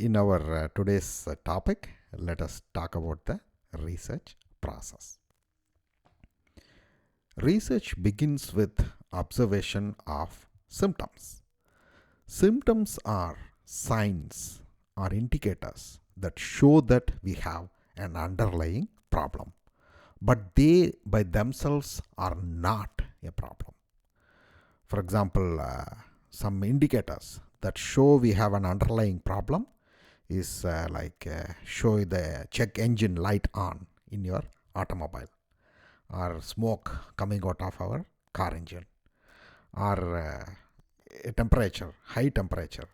In our today's topic, let us talk about the research process. Research begins with observation of symptoms. Symptoms are signs or indicators that show that we have an underlying problem, but they by themselves are not a problem. For example, some indicators that show we have an underlying problem is show the check engine light on in your automobile, or smoke coming out of our car engine, or a temperature, high temperature.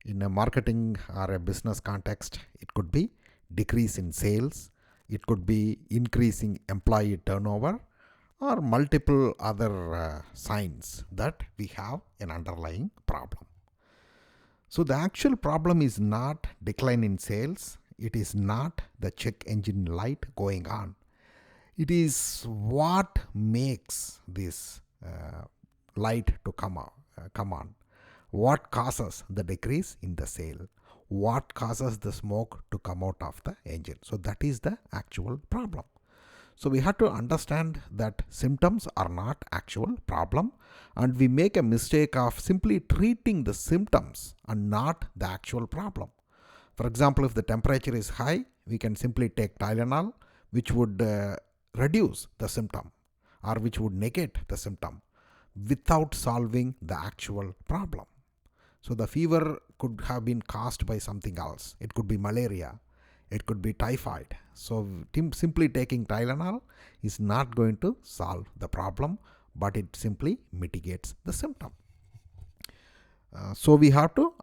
In a marketing or a business context, it could be decrease in sales, it could be increasing employee turnover, or multiple other signs that we have an underlying problem. So the actual problem is not decline in sales, it is not the check engine light going on. It is what makes this light to come on. What causes the decrease in the sale? What causes the smoke to come out of the engine? So that is the actual problem. So we have to understand that symptoms are not actual problem, and we make a mistake of simply treating the symptoms and not the actual problem. For example, if the temperature is high, we can simply take Tylenol, which would reduce the symptom or which would negate the symptom without solving the actual problem. So the fever could have been caused by something else. It could be malaria, it could be typhoid. So simply taking Tylenol is not going to solve the problem, but it simply mitigates the symptom. So we have to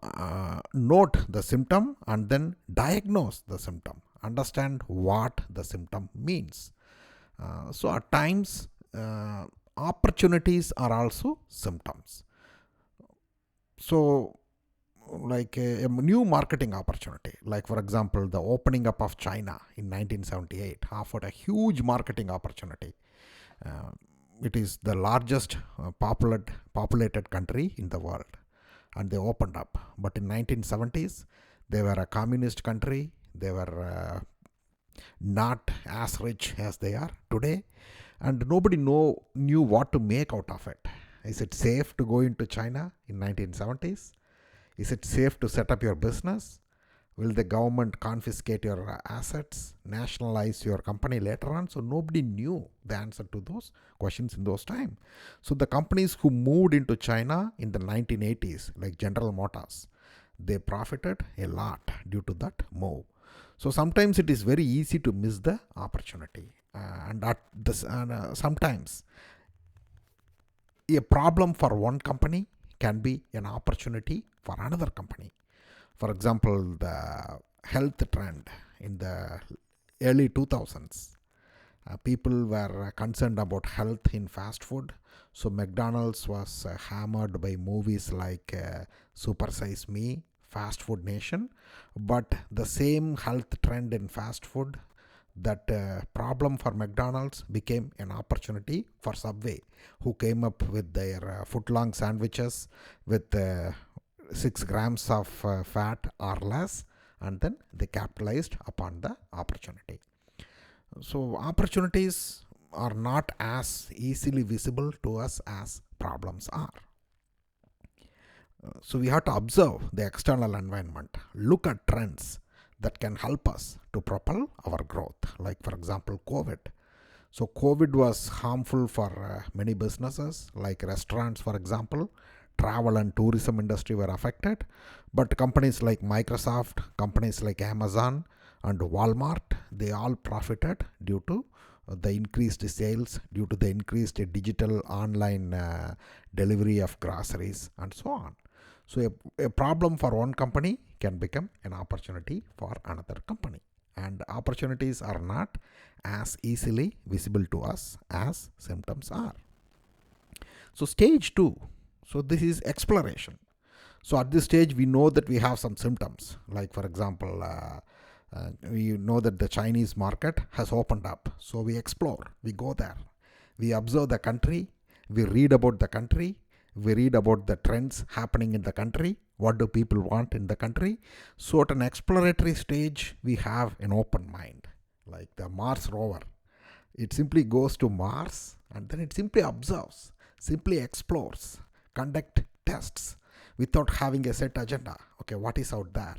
note the symptom and then diagnose the symptom, understand what the symptom means. So at times, opportunities are also symptoms. So like a new marketing opportunity, like for example the opening up of China in 1978 offered a huge marketing opportunity. uh, it is the largest populated country in the world, and they opened up. But in 1970s they were a communist country. They were not as rich as they are today, and nobody knew what to make out of it. Is it safe to go into China in 1970s? Is it safe to set up your business? Will the government confiscate your assets, nationalize your company later on? So nobody knew the answer to those questions in those times. So the companies who moved into China in the 1980s, like General Motors, they profited a lot due to that move. So sometimes it is very easy to miss the opportunity, sometimes a problem for one company can be an opportunity for another company. For example, the health trend in the early 2000s, people were concerned about health in fast food. So McDonald's was hammered by movies like Super Size Me, Fast Food Nation. But the same health trend in fast food, that problem for McDonald's became an opportunity for Subway, who came up with their foot-long sandwiches with 6 grams of fat or less, and then they capitalized upon the opportunity. So opportunities are not as easily visible to us as problems are. So we have to observe the external environment, look at trends that can help us to propel our growth. Like for example, COVID. So COVID was harmful for many businesses, like restaurants, for example. Travel and tourism industry were affected, but companies like Microsoft, companies like Amazon and Walmart, they all profited due to the increased sales, due to the increased digital online delivery of groceries and so on. So a problem for one company can become an opportunity for another company, and opportunities are not as easily visible to us as symptoms are. So stage 2, so this is exploration. So at this stage we know that we have some symptoms, like for example we know that the Chinese market has opened up. So we explore, we go there, we observe the country, we read about the country, we read about the trends happening in the country, What do people want in the country? So at an exploratory stage, we have an open mind, like the Mars rover. It simply goes to Mars and then it simply observes, simply explores, conduct tests without having a set agenda. Okay, what is out there?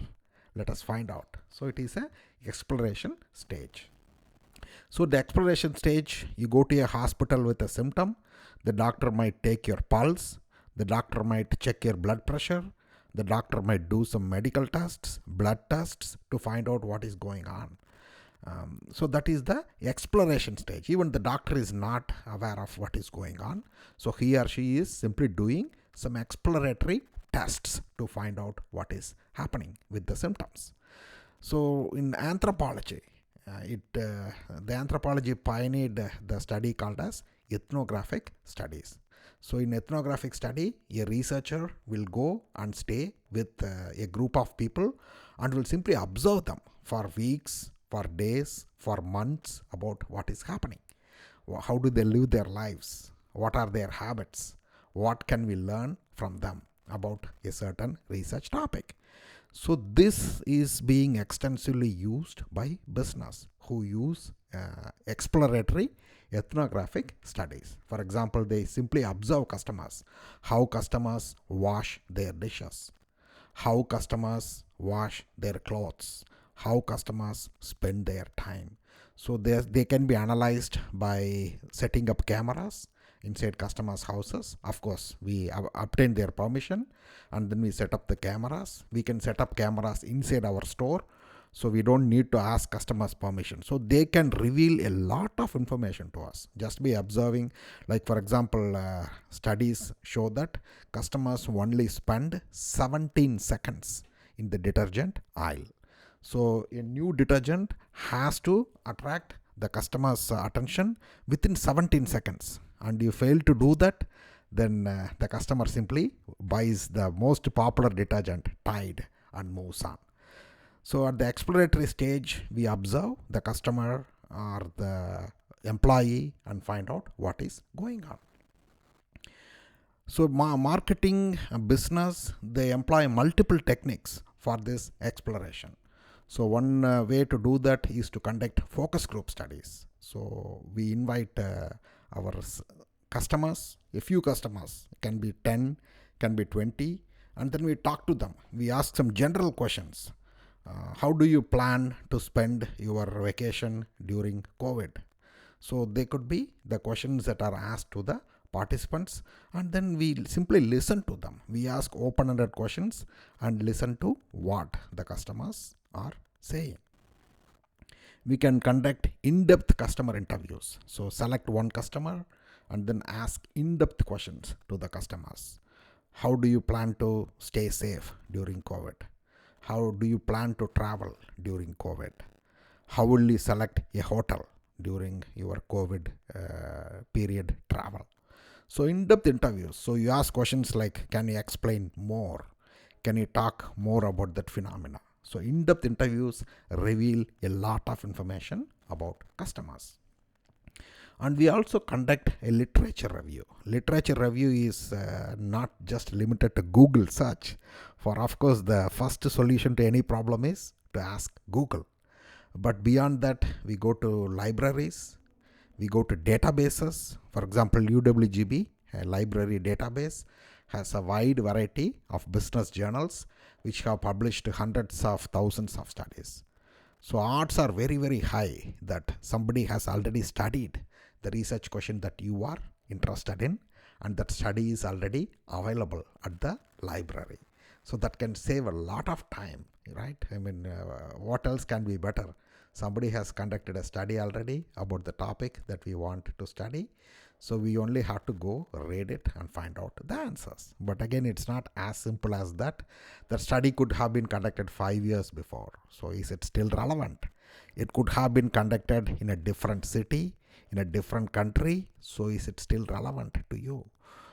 Let us find out. So it is a exploration stage. So the exploration stage, you go to a hospital with a symptom. The doctor might take your pulse. The doctor might check your blood pressure. The doctor might do some medical tests, blood tests to find out what is going on. So that is the exploration stage. Even the doctor is not aware of what is going on. So he or she is simply doing some exploratory tests to find out what is happening with the symptoms. So in anthropology, the anthropology pioneered the study called as ethnographic studies. So in ethnographic study, a researcher will go and stay with a group of people and will simply observe them for weeks, for days, for months about what is happening. How do they live their lives? What are their habits? What can we learn from them about a certain research topic? So this is being extensively used by business who use exploratory ethnographic studies. For example, they simply observe customers, how customers wash their dishes, how customers wash their clothes, how customers spend their time. So they can be analyzed by setting up cameras inside customers' houses. Of course, we obtain their permission and then we set up the cameras. We can set up cameras inside our store, so we don't need to ask customers permission. So they can reveal a lot of information to us just by observing. Like for example, studies show that customers only spend 17 seconds in the detergent aisle. So a new detergent has to attract the customer's attention within 17 seconds. And you fail to do that, then the customer simply buys the most popular detergent, Tide, and moves on. So at the exploratory stage, we observe the customer or the employee and find out what is going on. So marketing business, they employ multiple techniques for this exploration. So one way to do that is to conduct focus group studies. So we invite our customers, a few customers, can be 10, can be 20, and then we talk to them. We ask some general questions. How do you plan to spend your vacation during COVID? So they could be the questions that are asked to the participants, and then we simply listen to them. We ask open-ended questions and listen to what the customers are saying. We can conduct in-depth customer interviews. So select one customer and then ask in-depth questions to the customers. How do you plan to stay safe during COVID? How do you plan to travel during COVID? How will you select a hotel during your COVID period travel? So in-depth interviews. So you ask questions like, can you explain more? Can you talk more about that phenomena? So in-depth interviews reveal a lot of information about customers. And we also conduct a literature review. Literature review is not just limited to Google search. For of course, the first solution to any problem is to ask Google. But beyond that, we go to libraries, we go to databases. For example, UWGB, a library database, has a wide variety of business journals which have published hundreds of thousands of studies. So odds are very, very high that somebody has already studied the research question that you are interested in, and that study is already available at the library. So that can save a lot of time, right? I mean, what else can be better? Somebody has conducted a study already about the topic that we want to study. So we only have to go read it and find out the answers. But again, it's not as simple as that. The study could have been conducted 5 years before. So is it still relevant? It could have been conducted in a different city, in a different country. So is it still relevant to you?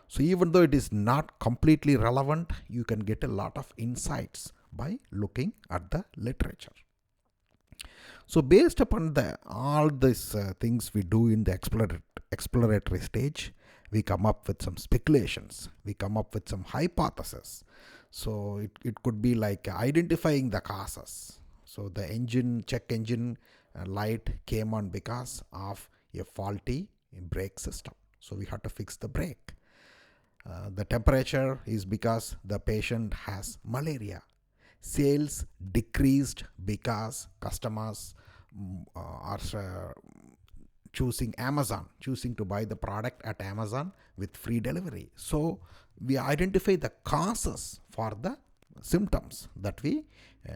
So even though it is not completely relevant, you can get a lot of insights by looking at the literature. So based upon all these things we do in the exploratory stage, we come up with some speculations. We come up with some hypotheses. So it could be like identifying the causes. So the check engine light came on because of a faulty brake system. So we have to fix the brake. The temperature is because the patient has malaria. Sales decreased because customers are choosing to buy the product at Amazon with free delivery. So we identify the causes for the symptoms that we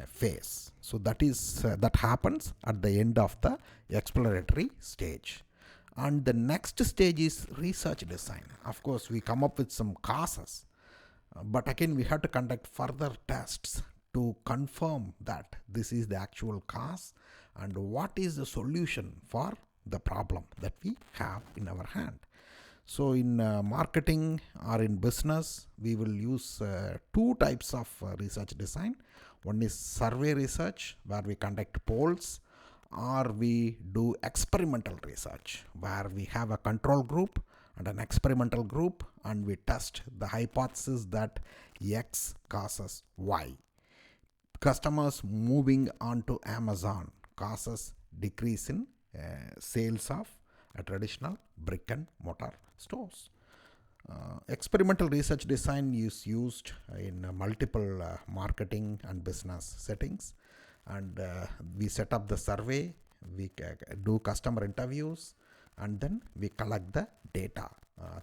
face. So that happens at the end of the exploratory stage. And the next stage is research design. Of course, we come up with some causes, but again, we have to conduct further tests to confirm that this is the actual cause and what is the solution for the problem that we have in our hand. So in marketing or in business, we will use two types of research design. One is survey research, where we conduct polls, or we do experimental research, where we have a control group and an experimental group, and we test the hypothesis that X causes Y. Customers moving on to Amazon causes decrease in sales of traditional brick and mortar stores. Experimental research design is used in multiple marketing and business settings, and we set up the survey, we do customer interviews, and then we collect the data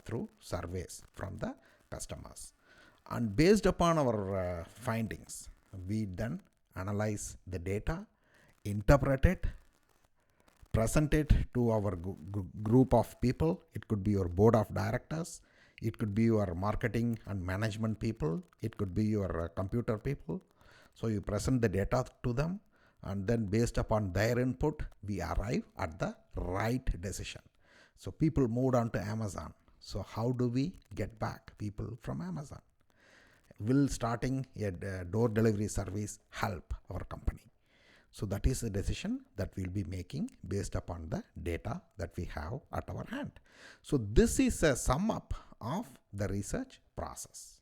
through surveys from the customers. And based upon our findings, we then analyze the data, interpret it, present it to our group of people. It could be your board of directors, it could be your marketing and management people, it could be your computer people. So you present the data to them, and then based upon their input, we arrive at the right decision. So people moved on to Amazon. So how do we get back people from Amazon? Will starting a door delivery service help our company? So that is a decision that we'll be making based upon the data that we have at our hand. So this is a sum up of the research process.